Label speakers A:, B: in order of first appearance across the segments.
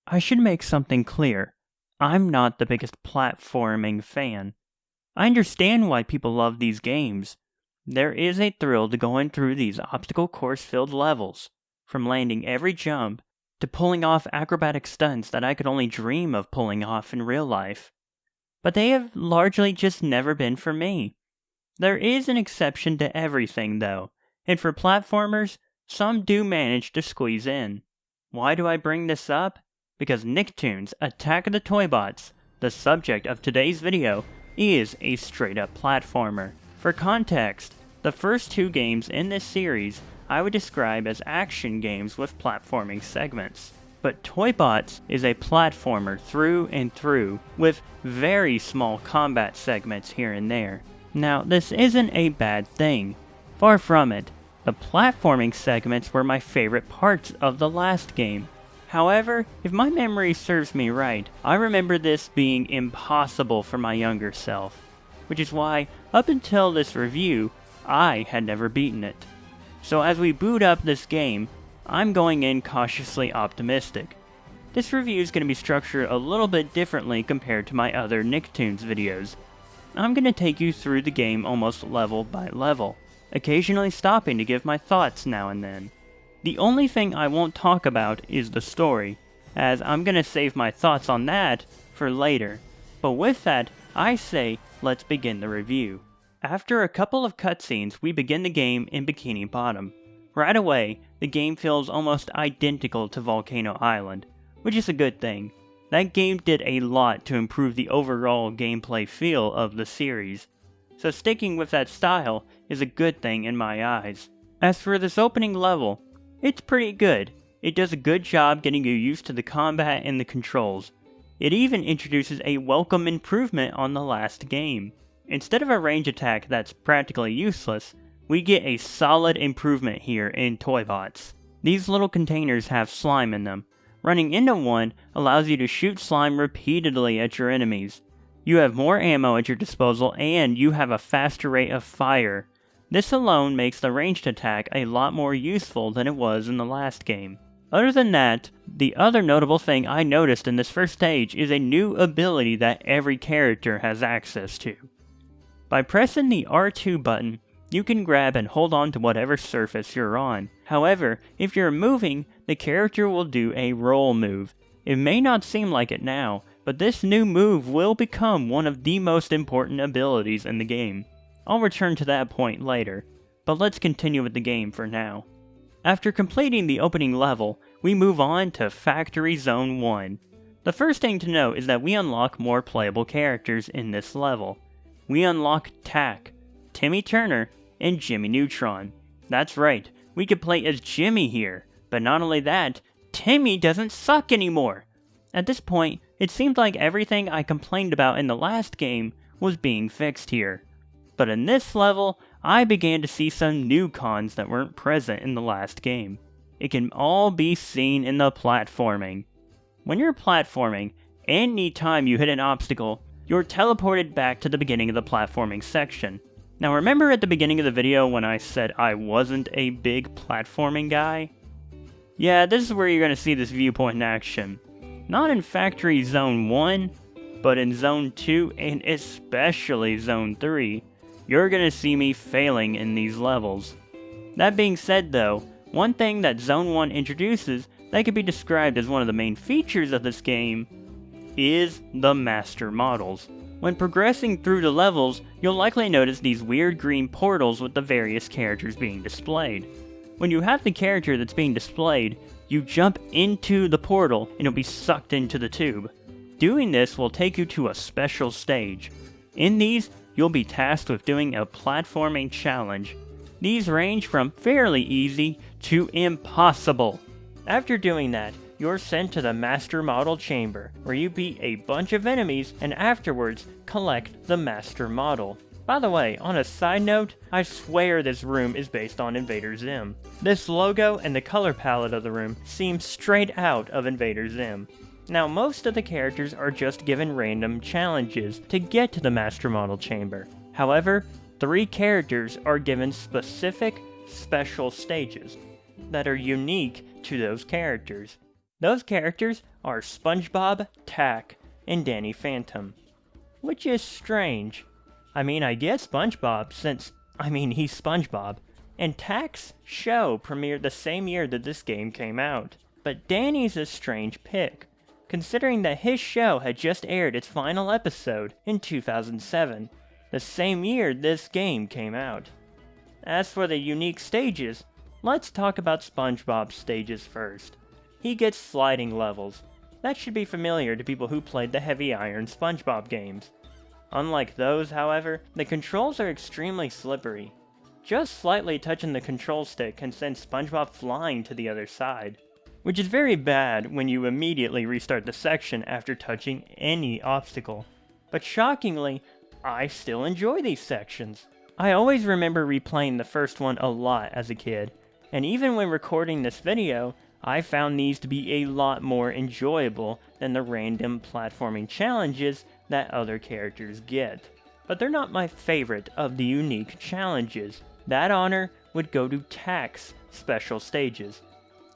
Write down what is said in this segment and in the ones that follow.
A: I should make something clear. I'm not the biggest platforming fan. I understand why people love these games. There is a thrill to going through these obstacle course-filled levels, from landing every jump to pulling off acrobatic stunts that I could only dream of pulling off in real life. But they have largely just never been for me. There is an exception to everything, though, and for platformers, some do manage to squeeze in. Why do I bring this up? Because Nicktoons Attack of the Toybots, the subject of today's video, is a straight-up platformer. For context, the first two games in this series I would describe as action games with platforming segments. But Toybots is a platformer through and through, with very small combat segments here and there. Now, this isn't a bad thing. Far from it. The platforming segments were my favorite parts of the last game. However, if my memory serves me right, I remember this being impossible for my younger self, which is why, up until this review, I had never beaten it. So as we boot up this game, I'm going in cautiously optimistic. This review is going to be structured a little bit differently compared to my other Nicktoons videos. I'm going to take you through the game almost level by level, occasionally stopping to give my thoughts now and then. The only thing I won't talk about is the story, as I'm going to save my thoughts on that for later. But with that, I say let's begin the review. After a couple of cutscenes, we begin the game in Bikini Bottom. Right away, the game feels almost identical to Volcano Island, which is a good thing. That game did a lot to improve the overall gameplay feel of the series, so sticking with that style is a good thing in my eyes. As for this opening level, it's pretty good. It does a good job getting you used to the combat and the controls. It even introduces a welcome improvement on the last game. Instead of a range attack that's practically useless, we get a solid improvement here in Toybots. These little containers have slime in them. Running into one allows you to shoot slime repeatedly at your enemies. You have more ammo at your disposal and you have a faster rate of fire. This alone makes the ranged attack a lot more useful than it was in the last game. Other than that, the other notable thing I noticed in this first stage is a new ability that every character has access to. By pressing the R2 button, you can grab and hold on to whatever surface you're on. However, if you're moving, the character will do a roll move. It may not seem like it now, but this new move will become one of the most important abilities in the game. I'll return to that point later, but let's continue with the game for now. After completing the opening level, we move on to Factory Zone 1. The first thing to note is that we unlock more playable characters in this level. We unlock Tack, Timmy Turner, and Jimmy Neutron. That's right, we could play as Jimmy here, but not only that, Timmy doesn't suck anymore! At this point, it seemed like everything I complained about in the last game was being fixed here. But in this level, I began to see some new cons that weren't present in the last game. It can all be seen in the platforming. When you're platforming, any time you hit an obstacle, you're teleported back to the beginning of the platforming section. Now remember at the beginning of the video when I said I wasn't a big platforming guy? Yeah, this is where you're going to see this viewpoint in action. Not in Factory Zone 1, but in Zone 2 and especially Zone 3. You're going to see me failing in these levels. That being said though, one thing that Zone 1 introduces that could be described as one of the main features of this game is the master models. When progressing through the levels, you'll likely notice these weird green portals with the various characters being displayed. When you have the character that's being displayed, you jump into the portal and you'll be sucked into the tube. Doing this will take you to a special stage. In these, you'll be tasked with doing a platforming challenge. These range from fairly easy to impossible. After doing that, you're sent to the Master Model Chamber, where you beat a bunch of enemies and afterwards collect the Master Model. By the way, on a side note, I swear this room is based on Invader Zim. This logo and the color palette of the room seem straight out of Invader Zim. Now, most of the characters are just given random challenges to get to the Master Model Chamber. However, 3 characters are given specific, special stages that are unique to those characters. Those characters are SpongeBob, Tak, and Danny Phantom. Which is strange. I mean, I get SpongeBob since, he's SpongeBob. And Tak's show premiered the same year that this game came out. But Danny's a strange pick, considering that his show had just aired its final episode in 2007, the same year this game came out. As for the unique stages, let's talk about SpongeBob's stages first. He gets sliding levels. That should be familiar to people who played the Heavy Iron SpongeBob games. Unlike those, however, the controls are extremely slippery. Just slightly touching the control stick can send SpongeBob flying to the other side, which is very bad when you immediately restart the section after touching any obstacle. But shockingly, I still enjoy these sections. I always remember replaying the first one a lot as a kid, and even when recording this video, I found these to be a lot more enjoyable than the random platforming challenges that other characters get. But they're not my favorite of the unique challenges. That honor would go to Tak's special stages.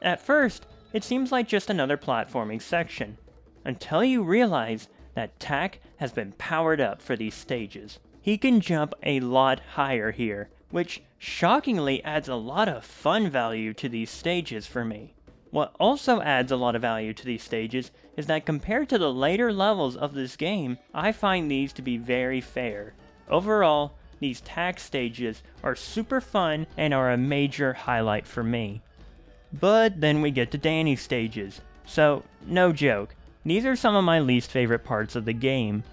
A: At first, it seems like just another platforming section, until you realize that Tak has been powered up for these stages. He can jump a lot higher here, which shockingly adds a lot of fun value to these stages for me. What also adds a lot of value to these stages is that compared to the later levels of this game, I find these to be very fair. Overall, these Tak stages are super fun and are a major highlight for me. But then we get to Danny's stages. So, no joke, these are some of my least favorite parts of the game.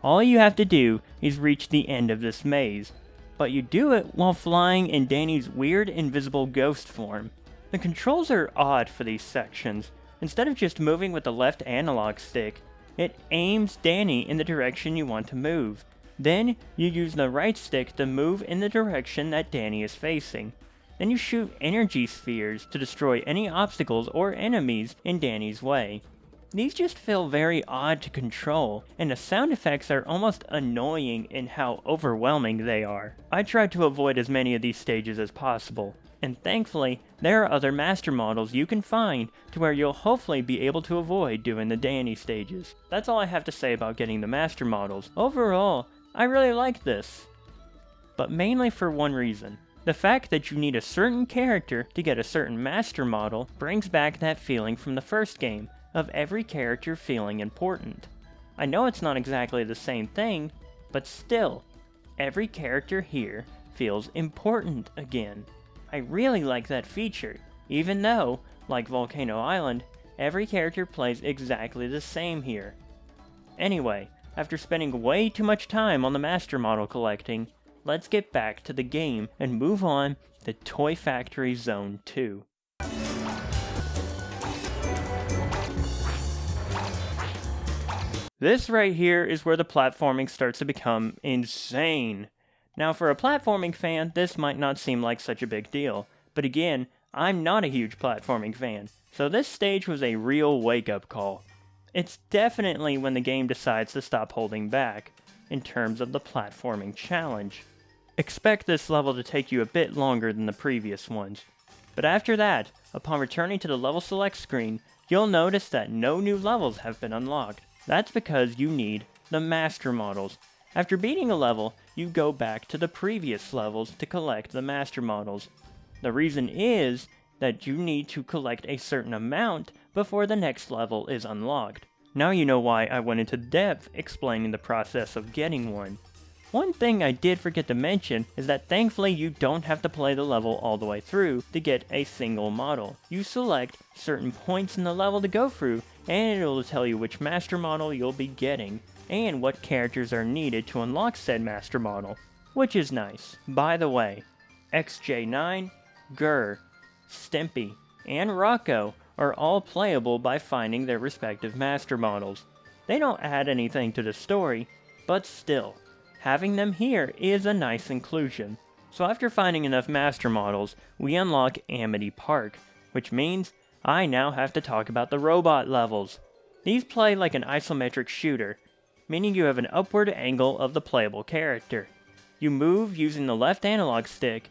A: All you have to do is reach the end of this maze, but you do it while flying in Danny's weird invisible ghost form. The controls are odd for these sections. Instead of just moving with the left analog stick, it aims Danny in the direction you want to move. Then, you use the right stick to move in the direction that Danny is facing. Then you shoot energy spheres to destroy any obstacles or enemies in Danny's way. These just feel very odd to control, and the sound effects are almost annoying in how overwhelming they are. I tried to avoid as many of these stages as possible, and thankfully, there are other master models you can find to where you'll hopefully be able to avoid doing the Danny stages. That's all I have to say about getting the master models. Overall, I really like this, but mainly for one reason. The fact that you need a certain character to get a certain master model brings back that feeling from the first game, of every character feeling important. I know it's not exactly the same thing, but still, every character here feels important again. I really like that feature, even though, like Volcano Island, every character plays exactly the same here. Anyway, after spending way too much time on the master model collecting, let's get back to the game and move on to Toy Factory Zone 2. This right here is where the platforming starts to become insane. Now for a platforming fan, this might not seem like such a big deal, but again, I'm not a huge platforming fan, so this stage was a real wake-up call. It's definitely when the game decides to stop holding back, in terms of the platforming challenge. Expect this level to take you a bit longer than the previous ones, but after that, upon returning to the level select screen, you'll notice that no new levels have been unlocked. That's because you need the master models. After beating a level, you go back to the previous levels to collect the master models. The reason is that you need to collect a certain amount before the next level is unlocked. Now you know why I went into depth explaining the process of getting one. One thing I did forget to mention is that thankfully you don't have to play the level all the way through to get a single model. You select certain points in the level to go through, and it'll tell you which master model you'll be getting, and what characters are needed to unlock said master model, which is nice. By the way, XJ9, Gurr, Stimpy, and Rocco are all playable by finding their respective master models. They don't add anything to the story, but still, having them here is a nice inclusion. So after finding enough master models, we unlock Amity Park, which means I now have to talk about the robot levels. These play like an isometric shooter, meaning you have an upward angle of the playable character. You move using the left analog stick,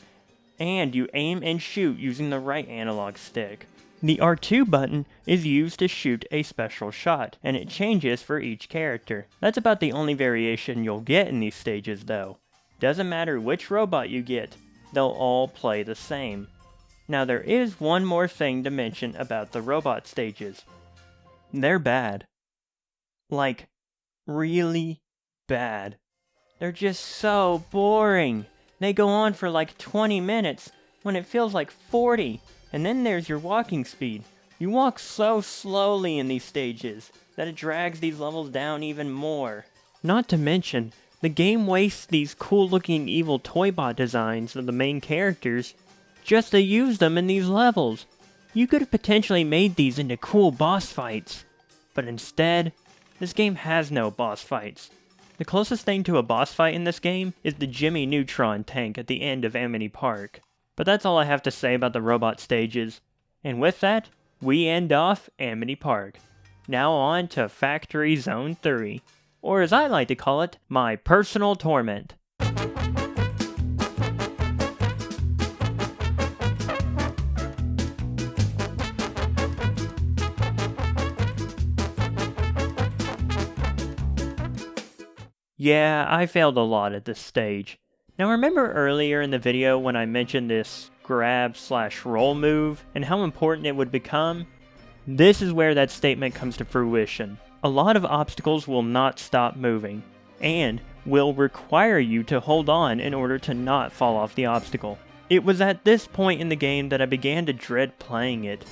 A: and you aim and shoot using the right analog stick. The R2 button is used to shoot a special shot, and it changes for each character. That's about the only variation you'll get in these stages though. Doesn't matter which robot you get, they'll all play the same. Now there is one more thing to mention about the robot stages. They're bad. Like, really bad. They're just so boring. They go on for like 20 minutes when it feels like 40. And then there's your walking speed. You walk so slowly in these stages that it drags these levels down even more. Not to mention, the game wastes these cool looking evil Toybot designs of the main characters just to use them in these levels. You could have potentially made these into cool boss fights. But instead, this game has no boss fights. The closest thing to a boss fight in this game is the Jimmy Neutron tank at the end of Amity Park. But that's all I have to say about the robot stages. And with that, we end off Amity Park. Now on to Factory Zone 3. Or as I like to call it, my personal torment. Yeah, I failed a lot at this stage. Now remember earlier in the video when I mentioned this grab/roll move and how important it would become? This is where that statement comes to fruition. A lot of obstacles will not stop moving, and will require you to hold on in order to not fall off the obstacle. It was at this point in the game that I began to dread playing it.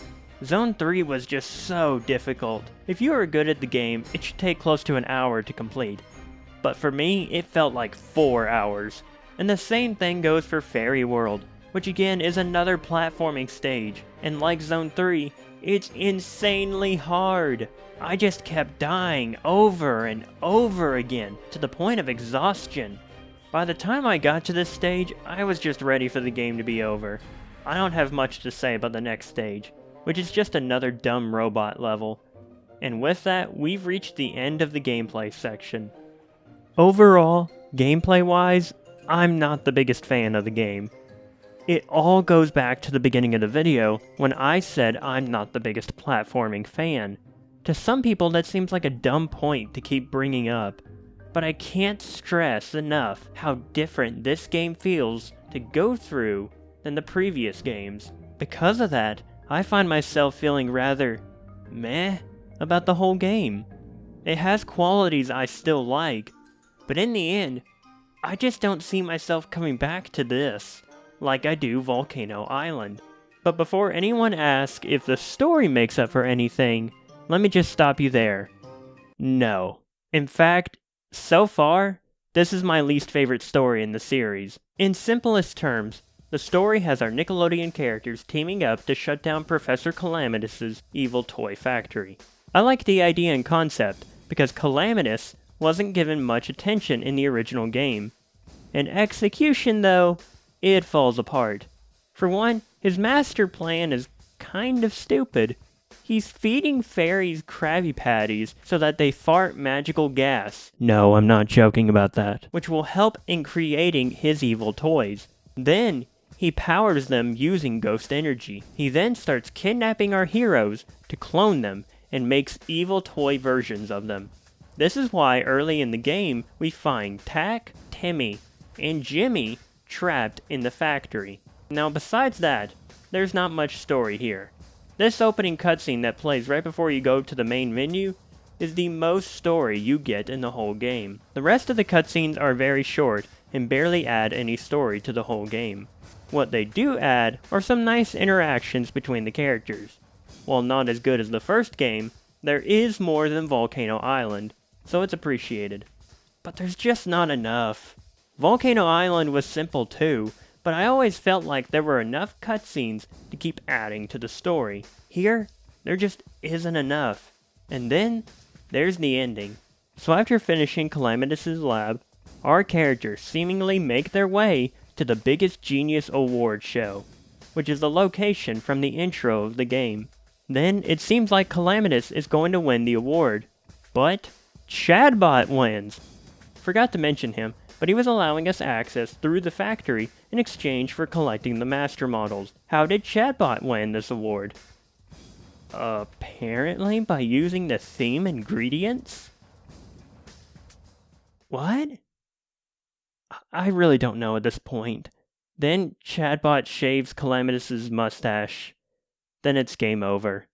A: Zone 3 was just so difficult. If you are good at the game, it should take close to an hour to complete. But for me, it felt like 4 hours. And the same thing goes for Fairy World, which again is another platforming stage, and like Zone 3, it's insanely hard. I just kept dying over and over again, to the point of exhaustion. By the time I got to this stage, I was just ready for the game to be over. I don't have much to say about the next stage, which is just another dumb robot level. And with that, we've reached the end of the gameplay section. Overall, gameplay-wise, I'm not the biggest fan of the game. It all goes back to the beginning of the video when I said I'm not the biggest platforming fan. To some people that seems like a dumb point to keep bringing up, but I can't stress enough how different this game feels to go through than the previous games. Because of that, I find myself feeling rather meh about the whole game. It has qualities I still like, but in the end, I just don't see myself coming back to this, like I do Volcano Island. But before anyone asks if the story makes up for anything, let me just stop you there. No. In fact, so far, this is my least favorite story in the series. In simplest terms, the story has our Nickelodeon characters teaming up to shut down Professor Calamitous' evil toy factory. I like the idea and concept, because Calamitous wasn't given much attention in the original game. In execution, though, it falls apart. For one, his master plan is kind of stupid. He's feeding fairies Krabby Patties so that they fart magical gas. No, I'm not joking about that. Which will help in creating his evil toys. Then, he powers them using ghost energy. He then starts kidnapping our heroes to clone them and makes evil toy versions of them. This is why early in the game we find Tack, Timmy, and Jimmy trapped in the factory. Now besides that, there's not much story here. This opening cutscene that plays right before you go to the main menu is the most story you get in the whole game. The rest of the cutscenes are very short and barely add any story to the whole game. What they do add are some nice interactions between the characters. While not as good as the first game, there is more than Volcano Island, so it's appreciated. But there's just not enough. Volcano Island was simple too, but I always felt like there were enough cutscenes to keep adding to the story. Here, there just isn't enough. And then, there's the ending. So after finishing Calamitous' lab, our characters seemingly make their way to the Biggest Genius Award show, which is the location from the intro of the game. Then, it seems like Calamitous is going to win the award. But Chadbot wins! Forgot to mention him, but he was allowing us access through the factory in exchange for collecting the master models. How did Chadbot win this award? Apparently by using the same ingredients? What? I really don't know at this point. Then Chatbot shaves Calamitus's mustache. Then it's game over.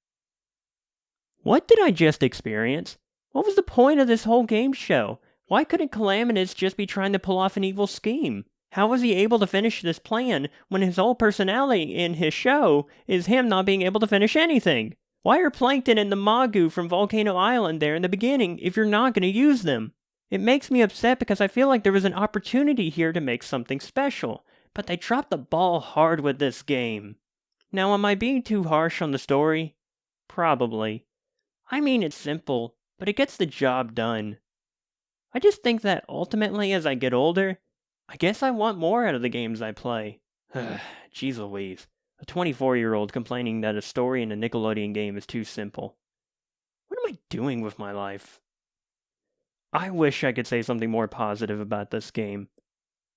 A: What did I just experience? What was the point of this whole game show? Why couldn't Calamitous just be trying to pull off an evil scheme? How was he able to finish this plan when his whole personality in his show is him not being able to finish anything? Why are Plankton and the Magu from Volcano Island there in the beginning if you're not going to use them? It makes me upset because I feel like there was an opportunity here to make something special, but they dropped the ball hard with this game. Now, am I being too harsh on the story? Probably. I mean, it's simple, but it gets the job done. I just think that ultimately as I get older, I guess I want more out of the games I play. Jeez Louise. A 24-year-old complaining that a story in a Nickelodeon game is too simple. What am I doing with my life? I wish I could say something more positive about this game,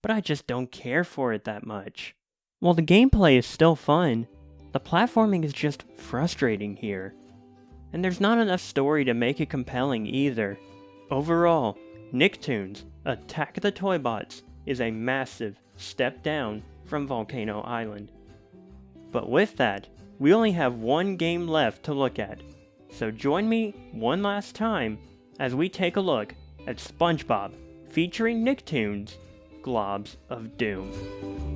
A: but I just don't care for it that much. While the gameplay is still fun, the platforming is just frustrating here. And there's not enough story to make it compelling either. Overall, Nicktoons Attack of the Toybots is a massive step down from Volcano Island. But with that, we only have one game left to look at. So join me one last time as we take a look at SpongeBob featuring Nicktoons Globs of Doom.